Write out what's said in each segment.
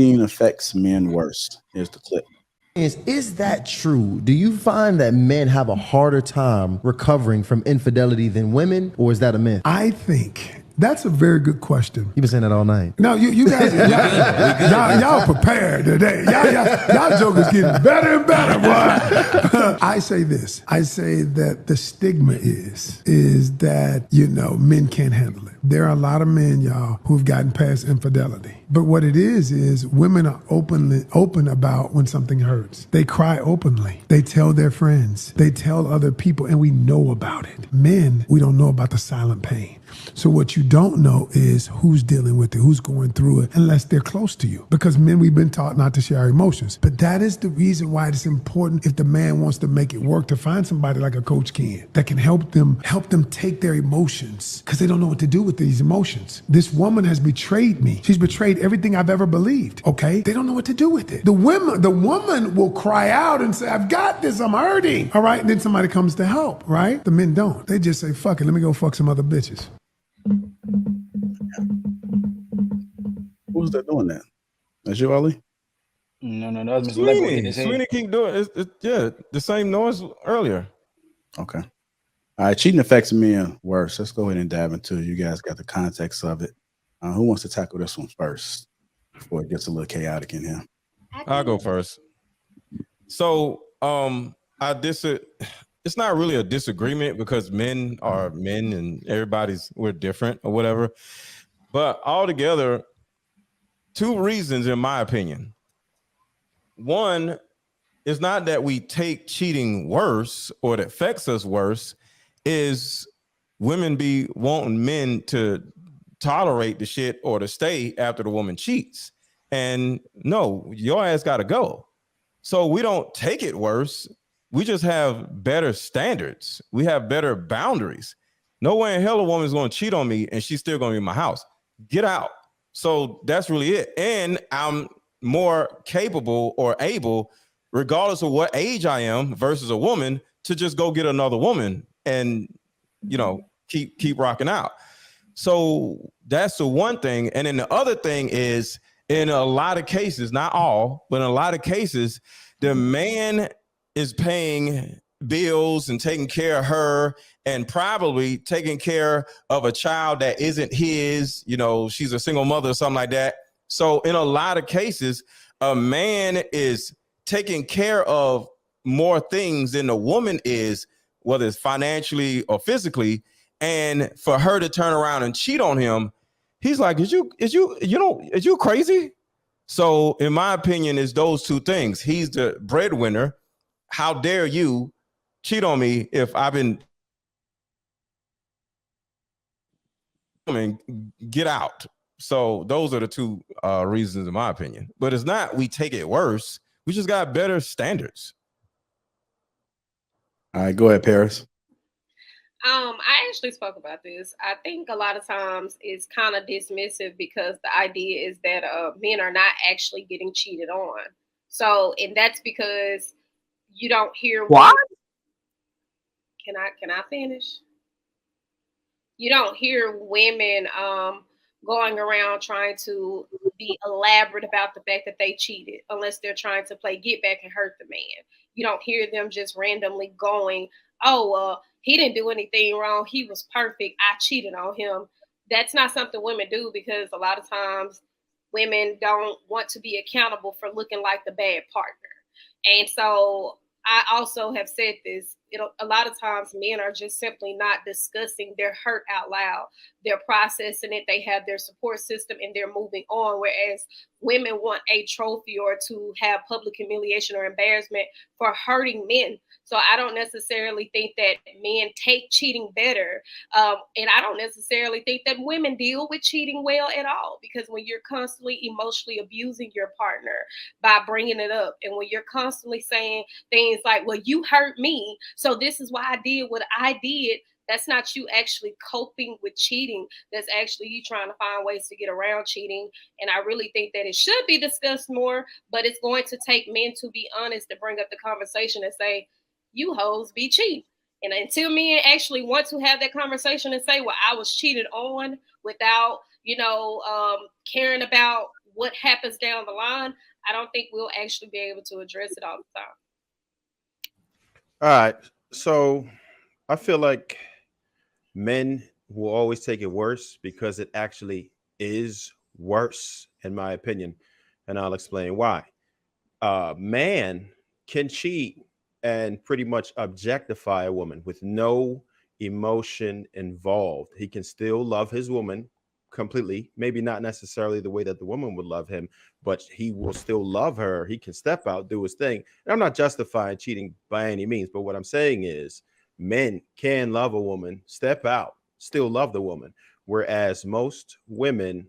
Cheating affects men worse. Here's the clip. Is that true? Do you find that men have a harder time recovering from infidelity than women, or is that a myth? I think that's a very good question. You've been saying that all night. No, you guys, y'all prepared today. Y'all jokers getting better and better, boy. I say this. I say that the stigma is that, men can't handle it. There are a lot of men, y'all, who've gotten past infidelity. But what it is women are open about when something hurts. They cry openly. They tell their friends. They tell other people, and we know about it. Men, we don't know about the silent pain. So what you don't know is who's dealing with it, who's going through it, unless they're close to you. Because men, we've been taught not to share our emotions. But that is the reason why it's important, if the man wants to make it work, to find somebody like a coach can, that can help them take their emotions, because they don't know what to do with these emotions. This woman has betrayed me. She's betrayed everything I've ever believed, okay? They don't know what to do with it. The woman will cry out and say, I've got this, I'm hurting, all right? And then somebody comes to help, right? The men don't. They just say, fuck it, let me go fuck some other bitches. Who's that doing that? That's you, Ali? No, that was Mr. Lego hitting his head. Sweeney keep doing it. Yeah, the same noise earlier. Okay. All right, cheating affects men worse. Let's go ahead and dive into it. You guys got the context of it. Who wants to tackle this one first before it gets a little chaotic in here? I'll go first. So, it's not really a disagreement because men are men and we're different or whatever. But altogether, two reasons, in my opinion. One, it's not that we take cheating worse or it affects us worse, is women be wanting men to tolerate the shit or to stay after the woman cheats. And no, your ass got to go. So we don't take it worse. We just have better standards. We have better boundaries. No way in hell a woman's going to cheat on me and she's still going to be in my house. Get out. So that's really it. And I'm more capable or able, regardless of what age I am versus a woman, to just go get another woman and, keep rocking out. So that's the one thing. And then the other thing is, in a lot of cases, not all, but in a lot of cases, the man is paying bills and taking care of her and probably taking care of a child that isn't his, she's a single mother or something like that. So in a lot of cases, a man is taking care of more things than the woman is, whether it's financially or physically. And for her to turn around and cheat on him, he's like, is you crazy? So in my opinion, it's those two things. He's the breadwinner. How dare you cheat on me if I've been get out. So those are the two reasons, in my opinion. But it's not we take it worse. We just got better standards. All right, go ahead, Paris. I actually spoke about this. I think a lot of times it's kind of dismissive because the idea is that men are not actually getting cheated on. So, and that's because you don't hear what? Can I finish? You don't hear women going around trying to be elaborate about the fact that they cheated, unless they're trying to play get back and hurt the man. You don't hear them just randomly going, oh, he didn't do anything wrong. He was perfect. I cheated on him. That's not something women do, because a lot of times women don't want to be accountable for looking like the bad partner. And so I also have said this, a lot of times men are just simply not discussing their hurt out loud. They're processing it. They have their support system and they're moving on. Whereas women want a trophy or to have public humiliation or embarrassment for hurting men. So I don't necessarily think that men take cheating better. And I don't necessarily think that women deal with cheating well at all, because when you're constantly emotionally abusing your partner by bringing it up, and when you're constantly saying things like, well, you hurt me, so this is why I did what I did, that's not you actually coping with cheating. That's actually you trying to find ways to get around cheating. And I really think that it should be discussed more, but it's going to take men to be honest to bring up the conversation and say, you hoes be cheating. And until men actually want to have that conversation and say, well, I was cheated on without, caring about what happens down the line, I don't think we'll actually be able to address it all the time. All right. So I feel like men will always take it worse because it actually is worse, in my opinion. And I'll explain why. Man can cheat and pretty much objectify a woman with no emotion involved. He can still love his woman completely, maybe not necessarily the way that the woman would love him, but he will still love her. He can step out, do his thing. And I'm not justifying cheating by any means, but what I'm saying is men can love a woman, step out, still love the woman, whereas most women,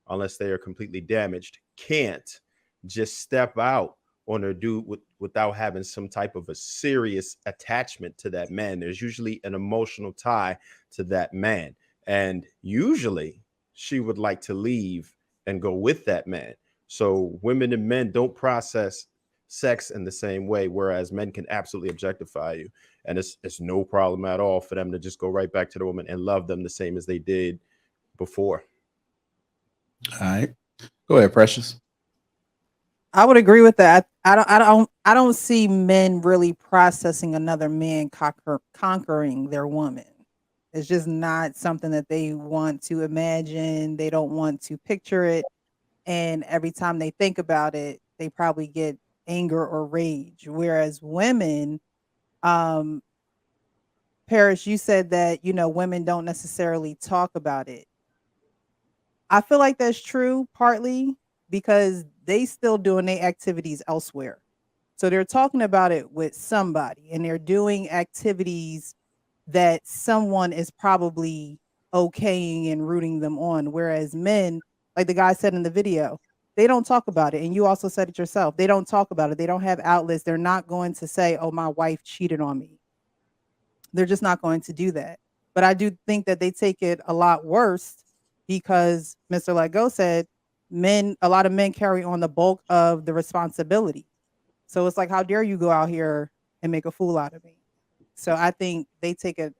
unless they are completely damaged, can't just step out on a dude without having some type of a serious attachment to that man. There's usually an emotional tie to that man. And usually she would like to leave and go with that man. So women and men don't process sex in the same way, whereas men can absolutely objectify you. And it's no problem at all for them to just go right back to the woman and love them the same as they did before. All right. Go ahead, Precious. I would agree with that. I don't see men really processing another man conquering their woman. It's just not something that they want to imagine. They don't want to picture it. And every time they think about it, they probably get anger or rage. Whereas women, Paris, you said that, women don't necessarily talk about it. I feel like that's true partly because they still doing their activities elsewhere. So they're talking about it with somebody and they're doing activities that someone is probably okaying and rooting them on. Whereas men, like the guy said in the video, they don't talk about it. And you also said it yourself. They don't talk about it. They don't have outlets. They're not going to say, oh, my wife cheated on me. They're just not going to do that. But I do think that they take it a lot worse because Mr. Lego said, a lot of men carry on the bulk of the responsibility. So it's like, how dare you go out here and make a fool out of me? So I think they take it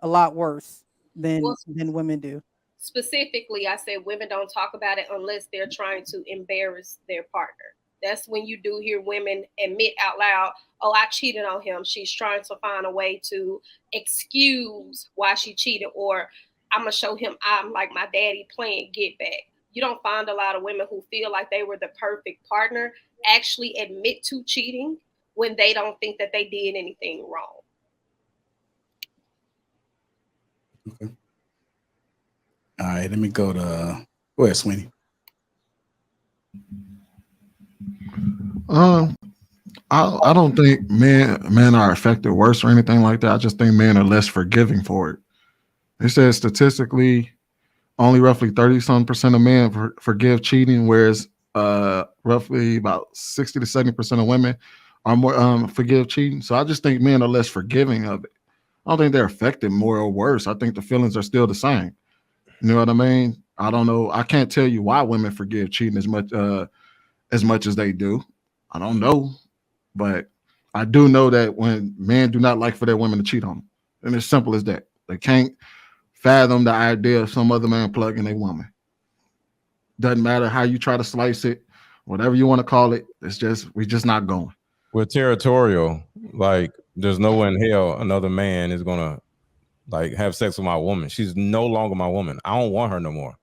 a lot worse than women do. Specifically, I said women don't talk about it unless they're trying to embarrass their partner. That's when you do hear women admit out loud, oh, I cheated on him. She's trying to find a way to excuse why she cheated, or I'm going to show him I'm like my daddy playing get back. You don't find a lot of women who feel like they were the perfect partner actually admit to cheating when they don't think that they did anything wrong. Okay. All right, let me go ahead, Sweeney. I don't think men are affected worse or anything like that. I just think men are less forgiving for it. It says statistically, only roughly 30% of men forgive cheating, whereas roughly about 60 to 70% of women are more forgive cheating. So I just think men are less forgiving of it. I don't think they're affected more or worse. I think the feelings are still the same. You know what I mean? I don't know. I can't tell you why women forgive cheating as much as they do. I don't know, but I do know that when men do not like for their women to cheat on them, and it's simple as that. They can't fathom the idea of some other man plugging a woman. Doesn't matter how you try to slice it, whatever you want to call it. It's just we're just not going. We're territorial. Like there's no way in hell another man is gonna like have sex with my woman. She's no longer my woman. I don't want her no more.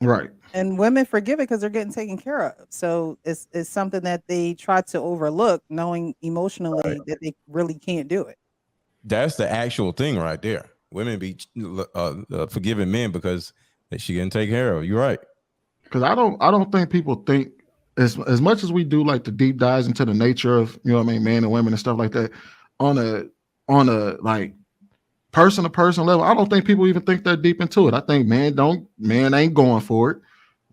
Right. And women forgive it because they're getting taken care of. So it's something that they try to overlook, knowing emotionally that they really can't do it. That's the actual thing right there. Women be forgiving men because she can take care of. You're right. Because I don't think people think as much as we do like the deep dives into the nature of, you know what I mean, men and women and stuff like that on a like person to person level. I don't think people even think that deep into it. I think men ain't going for it.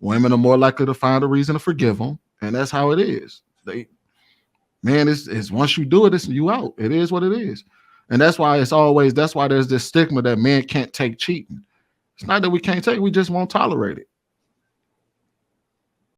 Women are more likely to find a reason to forgive them, and that's how it is. It's once you do it, it's you out. It is what it is, and that's why there's this stigma that men can't take cheating. It's not that we can't take, we just won't tolerate it.